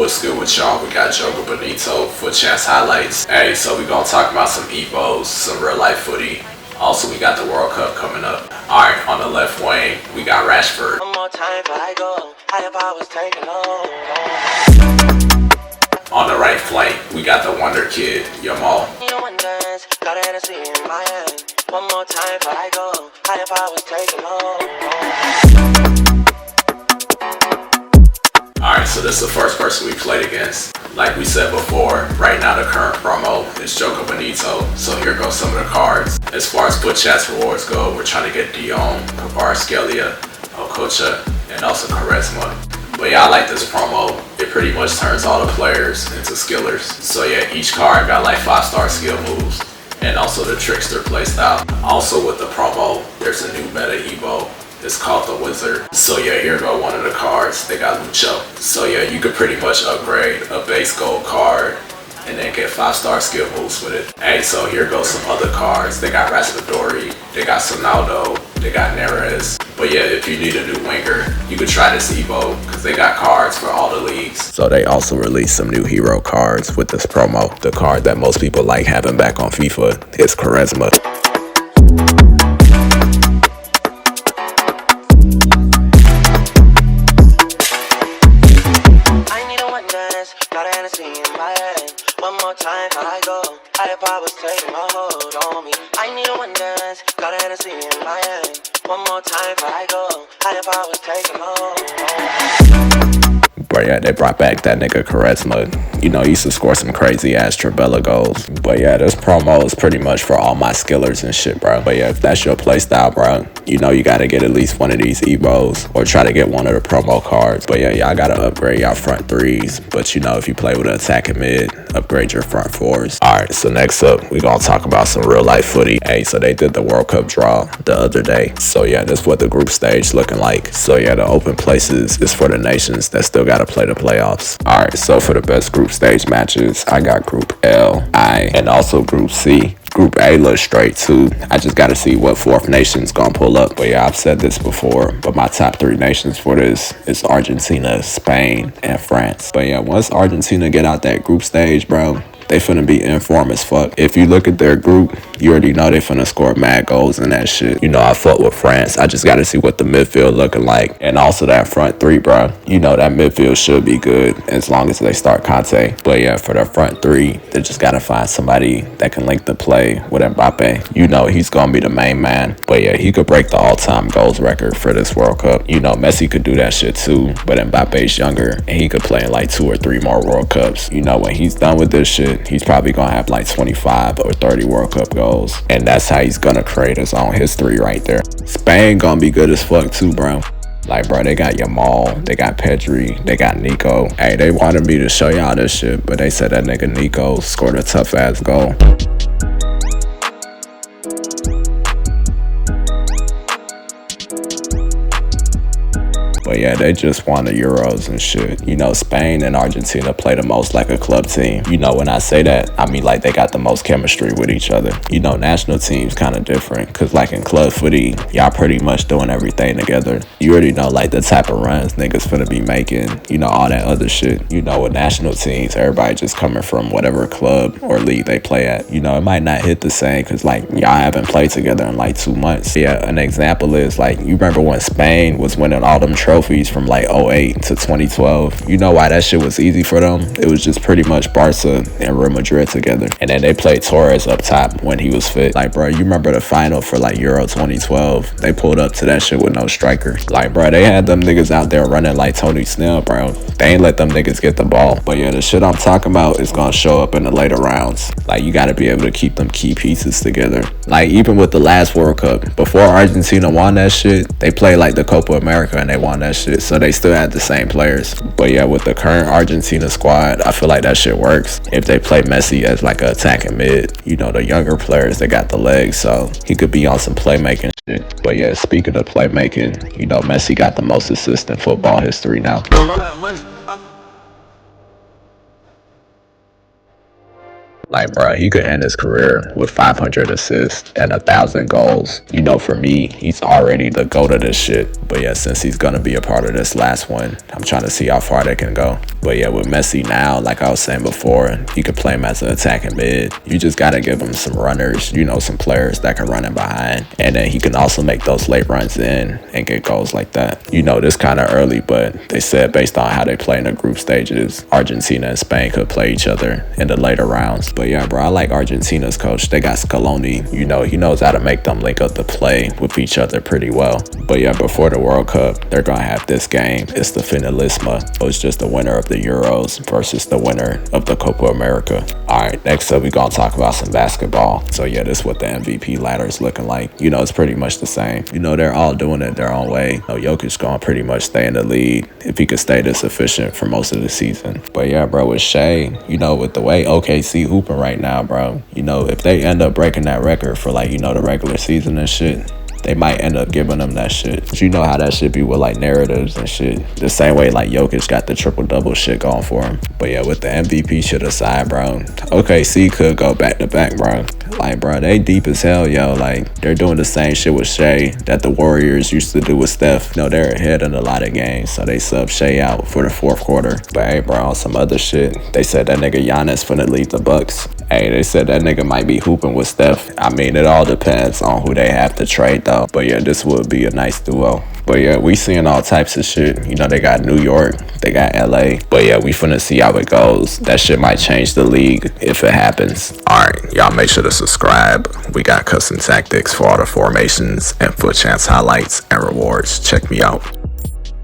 What's good with y'all? We got Joga Bonito Fut Champs highlights. Hey, so we gonna talk about some Evos, some real life footy. Also, we got the World Cup coming up. Alright, on the left wing, we got Rashford. One more time before I go. If I was taking On the right flank, we got the Wonder Kid, Yamal. One more time before I go. If I was taking Alright, so this is the first person we played against. Like we said before, right now the current promo is Joga Bonito, so here goes some of the cards. As far as Fut Champs rewards go, we're trying to get Dion, Scalia, Okocha, and also Charisma. But yeah, I like this promo. It pretty much turns all the players into skillers. So yeah, each card got like 5-star skill moves, and also the Trickster playstyle. Also with the promo, there's a new meta Evo. It's called the Wizard. So yeah, here go one of the cards. They got Lucho. So yeah, you could pretty much upgrade a base gold card and then get 5-star skill moves with it. Hey, so here goes some other cards. They got Raspadori, they got Sonaldo, they got Neres. But yeah, if you need a new winger, you could try this Evo because they got cards for all the leagues. So they also released some new hero cards with this promo. The card that most people like having back on FIFA is Charisma. One more time before I go. If I was taking a hold on me. I need a one dance. Got a Hennessy in my hand. One more time before I go. If I was taking a hold on me. But yeah, they brought back that nigga Charisma. You know, he used to score some crazy ass Trabella goals. But yeah, this promo is pretty much for all my skillers and shit, bro. But yeah, if that's your playstyle, bro, you know you gotta get at least one of these Evos or try to get one of the promo cards. But yeah, y'all gotta upgrade y'all front threes. But you know, if you play with an attacking mid, upgrade your front fours. Alright, so next up, we gonna talk about some real life footy. Hey, so they did the World Cup draw the other day. So yeah, that's what the group stage looking like. So yeah, the open places is for the nations that still gotta play the playoffs. Alright, so for the best group stage matches, I got Group L, I, and also Group C. Group A looks straight too. I just gotta see what fourth nation's gonna pull up. But yeah, I've said this before, but my top 3 nations for this is Argentina, Spain, and France. But yeah, once Argentina get out that group stage, bro, they finna be in form as fuck. If you look at their group, you already know they finna score mad goals and that shit. You know, I fuck with France. I just gotta see what the midfield looking like. And also that front 3, bro. You know, that midfield should be good as long as they start Conte. But yeah, for the front 3, they just gotta find somebody that can link the play with Mbappe. You know, he's gonna be the main man. But yeah, he could break the all-time goals record for this World Cup. You know, Messi could do that shit too, but Mbappe's younger and he could play in like 2 or 3 more World Cups. You know, when he's done with this shit, he's probably gonna have like 25 or 30 World Cup goals. And that's how he's gonna create his own history right there. Spain gonna be good as fuck too, bro. Like, bro, they got Yamal, they got Pedri, they got Nico. Hey, they wanted me to show y'all this shit, but they said that nigga Nico scored a tough ass goal. But yeah, they just won the Euros and shit. You know, Spain and Argentina play the most like a club team. You know, when I say that, I mean like they got the most chemistry with each other. You know, national teams kind of different. Cause like in club footy, y'all pretty much doing everything together. You already know like the type of runs niggas finna be making. You know, all that other shit. You know, with national teams, everybody just coming from whatever club or league they play at. You know, it might not hit the same cause like y'all haven't played together in like 2 months. Yeah, an example is like, you remember when Spain was winning all them trophies from like 08 to 2012. You know why that shit was easy for them? It was just pretty much Barca and Real Madrid together. And then they played Torres up top when he was fit. Like, bro, you remember the final for like Euro 2012? They pulled up to that shit with no striker. Like, bro, they had them niggas out there running like Tony Snell, bro. They ain't let them niggas get the ball. But yeah, the shit I'm talking about is gonna show up in the later rounds. Like, you gotta be able to keep them key pieces together. Like, even with the last World Cup, before Argentina won that shit, they played like the Copa America and they won that shit, so they still had the same players. But yeah, with the current Argentina squad, I feel like that shit works. If they play Messi as like a attacking mid, you know, the younger players, they got the legs, so he could be on some playmaking shit. But yeah, speaking of playmaking, you know, Messi got the most assists in football history now. Like, bro, he could end his career with 500 assists and 1,000 goals. You know, for me, he's already the GOAT of this shit. But yeah, since he's gonna be a part of this last one, I'm trying to see how far they can go. But yeah, with Messi now, like I was saying before, you could play him as an attacking mid. You just gotta give him some runners, you know, some players that can run in behind. And then he can also make those late runs in and get goals like that. You know, this kind of early, but they said based on how they play in the group stages, Argentina and Spain could play each other in the later rounds. But yeah, bro, I like Argentina's coach. They got Scaloni. You know, he knows how to make them link up the play with each other pretty well. But yeah, before the World Cup, they're gonna have this game. It's the finalissima. So it's just the winner of the Euros versus the winner of the Copa America. Alright, next up we gonna talk about some basketball. So yeah, this is what the MVP ladder is looking like. You know, it's pretty much the same. You know, they're all doing it their own way. You know, Jokic gonna pretty much stay in the lead if he could stay this efficient for most of the season. But yeah, bro, with Shea, you know, with the way OKC hooping right now, bro, you know, if they end up breaking that record for, like, you know, the regular season and shit, they might end up giving them that shit. But you know how that shit be with, like, narratives and shit. The same way, like, Jokic got the triple-double shit going for him. But yeah, with the MVP shit aside, bro, OKC could go back-to-back, bro. Like, bro, they deep as hell, yo. Like, they're doing the same shit with Shea that the Warriors used to do with Steph. You know, they're ahead in a lot of games, so they sub Shea out for the fourth quarter. But hey, bro, on some other shit, they said that nigga Giannis finna leave the Bucks. Hey, they said that nigga might be hooping with Steph. I mean, it all depends on who they have to trade, though. But yeah, this would be a nice duo. But yeah, we seeing all types of shit. You know, they got New York, they got LA. But yeah, we finna see how it goes. That shit might change the league if it happens. Alright, y'all make sure to subscribe. We got custom tactics for all the formations and Fut Champs highlights and rewards. Check me out.